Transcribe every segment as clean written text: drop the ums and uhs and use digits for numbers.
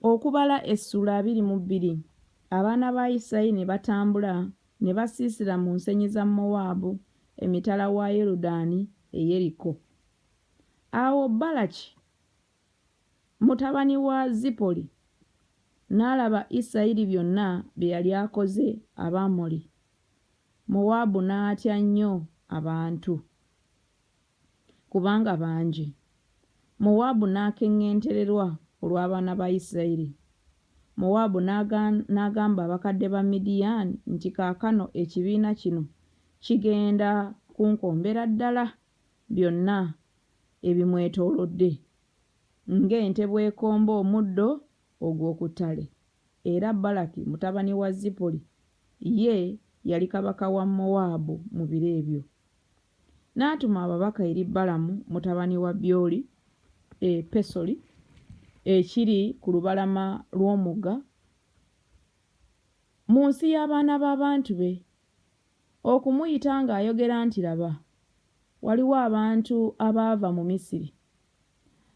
Okubala essula 22. Abaana ba Isirayiri ne batambula ne basiisira mu nsenyi za Mowaabu emitala wa Yoludaani e Yeriko. Awo Balaki mutabani wa Zipoli n'alaba Isirayiri byonna bye yali akoze Abamoli. Mowaabu n'atya nnyo abantu kubanga bangi. Mowaabu n'akeŋŋentererwa olw'abaana ba Isirayiri. Mowaabu n'agamba abakadde ba Midiyaani nti kaakano ekibiina kino kigenda kunkombera ddala byonna ebimwetoolodde ng'ente bw'ekomba omuddo ogw'oku ttale. Era Balaki mutabani wa Zipoli ye yali kabaka wa Mowaabu mu biro ebyo. N'atuma ababaka eri Balamu mutabani wa Byoli Pesoli ekiri ku lubalama lw'omugga mu nsi y'abaana b'abantu be, okumuyita ng'ayogera nti, laba, waliwo abantu abaava mu Misiri.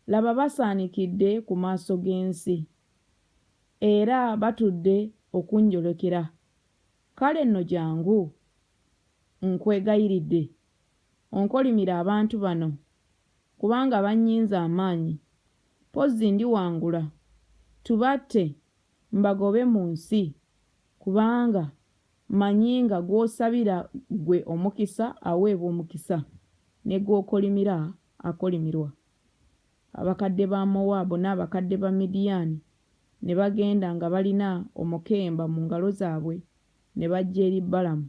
Laba basaanikidde ku maaso g'ensi, era batudde okunjolekera. Kale nno jangu, nkwegayiridde, onkolimira abantu bano, kubanga bannyinza amaanyi. Pozzi ndiwangula, tubatte mbagobe mu nsi, kubanga manyi nga gw'osabira gwe omukisa aweebwa omukisa, ne gw'okolimira akolimirwa. Abakadde ba Mowaabu n'abakadde ba Midiyaani ne bagenda nga balina omukemba mu ngalo zaabwe, ne bajja eri Balamu.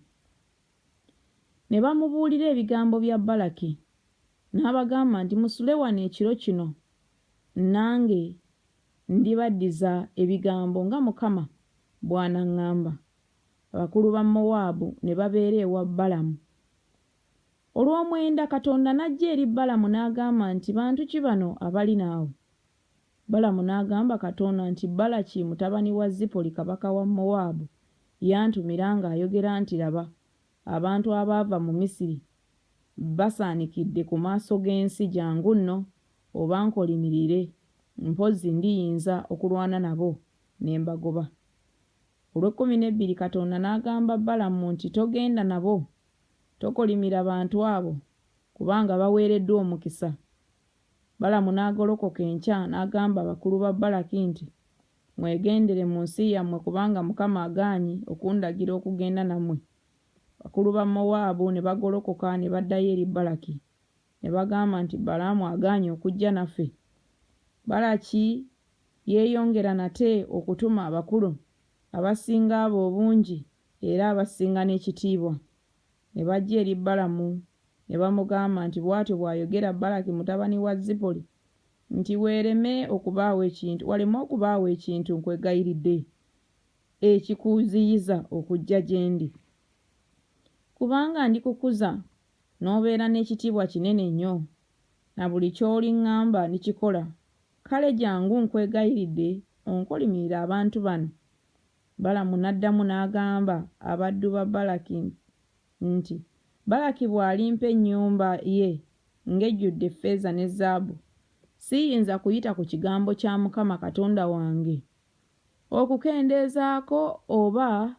Ne bamubuulira ebigambo bya Balaki, n'abagamba nti, musule wano ekiro kino, nange ndibaddiza ebigambo nga Mukama bw'anaŋŋamba. Abakulu ba Mowaabu ne babeera ewa Balamu. Olw'omwenda Katonda n'ajja eri Balamu n'agamba nti, bantu ki bano abali naawe? Balamu n'agamba Katonda nti, Balaki mutabani wa Zipoli kabaka wa Mowaabu yantumira ng'ayogera nti, laba, abantu abaava mu Misiri basaanikidde ku maaso g'ensi, jangu nno obankolimirire, mpozzi ndiyinza okulwana nabo ne mbagoba. Olw'ekkumi Katonda n'agamba Balamu nti, togenda nabo, tokolimira bantu abo, kubanga baweereddwa omukisa. Balamu n'agolokoka enkya n'agamba abakulu ba Balaki nti, mwegendere mu nsi yammwe, kubanga Mukama agaanyi okundagira okugenda nammwe. Abakulu ba Mowaabu ne bagolokoka ne baddayo eri Balaki, ne bagamba nti, Balaamu agaanye okujja naffe. Balaki yeeyongera nate okutuma abakulu abasinga abo obungi era abasinga n'ekitiibwa. Ne bajja eri Balamu ne bamugamba nti, bw'atyo bw'ayogera Balaki mutabani wa Zipoli nti, waleme okubaawo ekintu nkwegayiridde ekikuziyiza okujja gye ndi, kubanga ndikukuza n'obeera n'ekitiibwa kinene nnyo, na buli ky'oliŋŋamba nikikola. Kale jangu nkwegayiridde onkolimirira abantu bano. Balamu n'addamu n'agamba abaddu ba Balaki nti, Balaki bw'alimpa ennyumba ye ng'ejjudde effeeza ne zaabu, siyinza kuyita ku kigambo kya Mukama Katonda wange okukendeezaako oba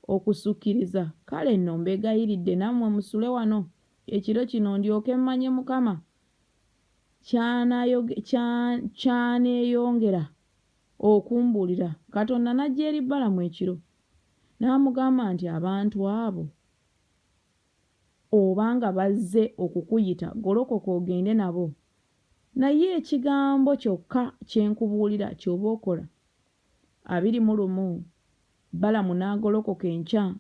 okusukkiriza. Kale nno mbegayiridde nammwe musule wano ekiro kino, ndyoke mmanye Mukama kyaneeyongera okumbuulira. Katonda n'ajja eri Balamu ekiro n'amugamba nti, abantu abo obanga bazze okukuyita, golokoka ogende nabo, naye ekigambo kyokka kye nkubuulira ky'oba okola. 21 Balamu n'agolokoka enkya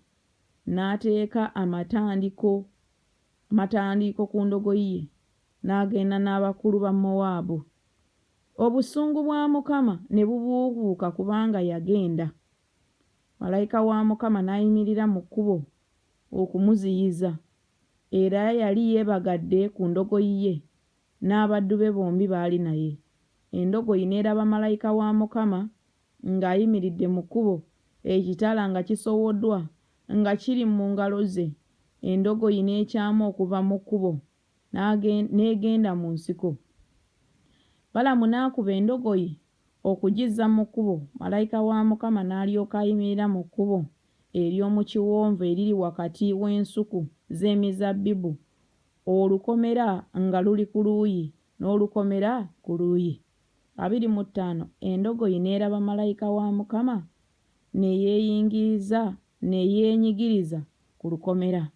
n'ateeka amatandiko ku ndogoyi ye, n'agenda n'abakulu ba Mowaabu. Obusungu bwa Mukama ne bubuubuuka kubanga yagenda. Malayika wa Mukama n'ayimirira mu kkubo okumuziyiza, era yali yeebagadde ku ndogoyi ye, n'abaddu be bombi baali naye. Endogoyi n'eraba malayika wa Mukama ng'ayimiridde mu kkubo, ekitala nga kisowoddwa nga kiri mu ngalo ze. Endogoyi n'ekyama okuva mu kkubo n'egenda mu nsiko. Balamu n'akuba endogoyi okugizza mu kkubo, malayika wa Mukama n'alyoka ayimirira mu kkubo ery'omu kiwonvu eriri wakati w'ensuku z'emizabbibu, olukomera nga luli ku luuyi n'olukomera ku luuyi. 25 Endogoyi n'eraba malayika wa Mukama ne yeenyigiriza ku lukomera,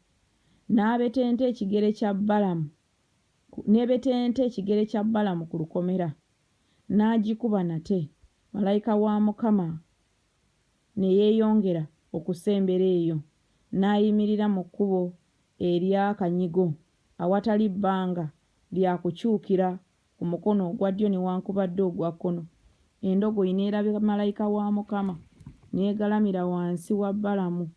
n'abetenta ekigere kya Balamu ku lukomera, n'agikuba nate. Malayika wa Mukama ne yeeyongera okusembera eyo, n'ayimirira mu kkubo ery'akanyigo awatali bbanga lya kukyukira ku mukono ogwa ddyo newankubadde ogwa kkono. Endogoyi n'eraba malayika wa Mukama n'egalamira wansi wa Balamu.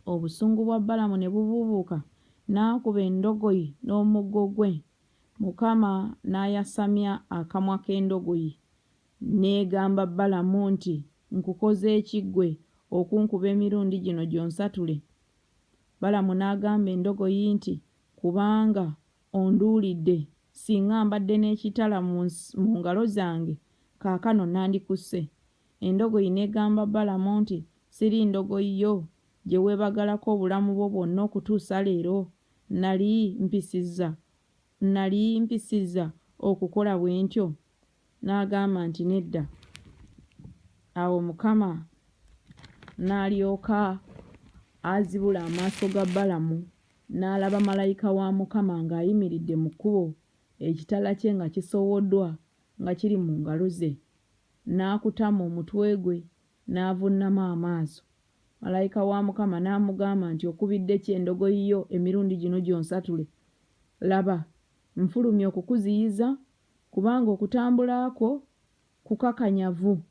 Obusungu bwa Balamu ne bubuubuuka, n'akuba endogoyi n'omuggo gwe. Mukama n'ayasamya akamwa k'endogoyi, n'egamba Balamu nti, nkukoze ki ggwe okunkuba emirundi gino gyonsatule? Balamu n'agamba endogoyi nti, kubanga onduulidde, singa mbadde n'ekitala mu ngalo zange, kaakano nandikusse. Endogoyi n'egamba Balamu nti, siri ndogoyi yo gye weebagalako obulamu bwo bwonna okutuusa leero? Nali mpisizza okukola bwe ntyo? N'agamba nti nedda. Awo Mukama n'alyoka azibula amaaso ga Balamu, n'alaba malayika wa Mukama ng'ayimiridde mu kkubo, ekitala kye nga kisowoddwa nga kiri mu ngalo ze. N'akutama omutwe gwe n'avunnama amaaso. Malayika wa Mukama n'amugamba nti, okubidde ki endogoyi yo emirundi gino gyonsatule? Laba, nfulumye okukuziyiza, kubanga okutambula kwo kukakanyavu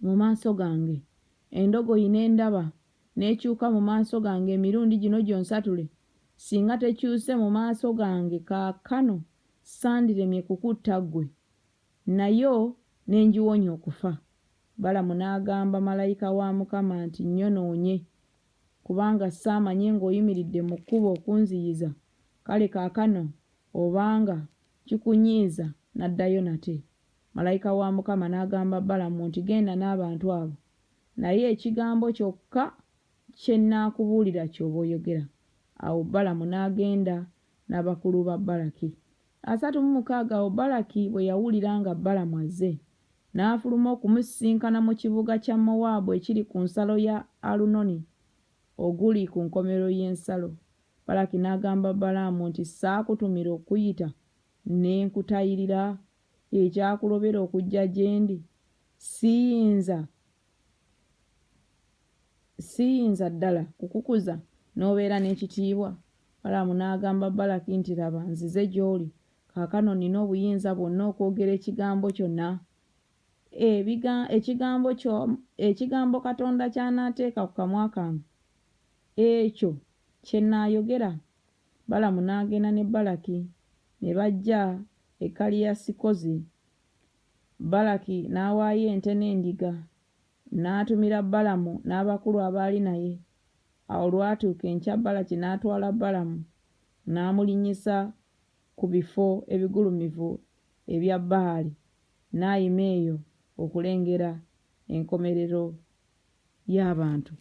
mu maaso gange. Endogoyi n'endaba n'ekyuka mu maaso gange emirundi gino gyonsatule. Singa tekyuse mu maaso gange kaakano, sandiremye kukutta ggwe, nayo n'engiwonya okufa. Balamu n'agamba malayika wa Mukama nti, nnyonoonye, kubanga saamanye ng'oyimiridde mu kkubo okunziyiza. Kale kaakano obanga kikunyiiza, n'addayo nate. Malayika wa Mukama n'agamba Balamu nti, genda n'abantu abo, naye ekigambo kyokka kye nnaakubuulira ky'oba oyogera. Awo Balamu n'agenda n'abakulu ba Balaki. 36 Awo Balaki bwe yawulira nga Balamu azze, n'afuluma okumusisinkana mu kibuga kya Mowaabu ekiri ku nsalo ya Alunoni oguli ku nkomerero y'ensalo. Balaki n'agamba Balaamu nti, saakutumira okuyita ne nkutayirira? Ekyakulobera okujja gye ndi? Siyinza ddala kukukuza n'obeera n'ekitiibwa? Balaamu n'agamba Balaki nti, laba, nzize gy'oli, kaakano nina obuyinza bwonna okwogera ekigambo kyonna. Ekigambo Katonda ky'anaateeka ku kamwa kange, ekyo kye nnaayogera. Balamu n'agenda ne Balaki ne bajja e Kaliyasikozi. Balaki n'awaayo ente n'endiga, n'atumira Balamu n'abakulu abaali naye. Awo lwatuuka enkya, Balaki n'atwala Balamu n'amulinnyisa ku bifo ebigulumivu ebya Baali, n'ayima eyo okulengera enkomerero y'abantu.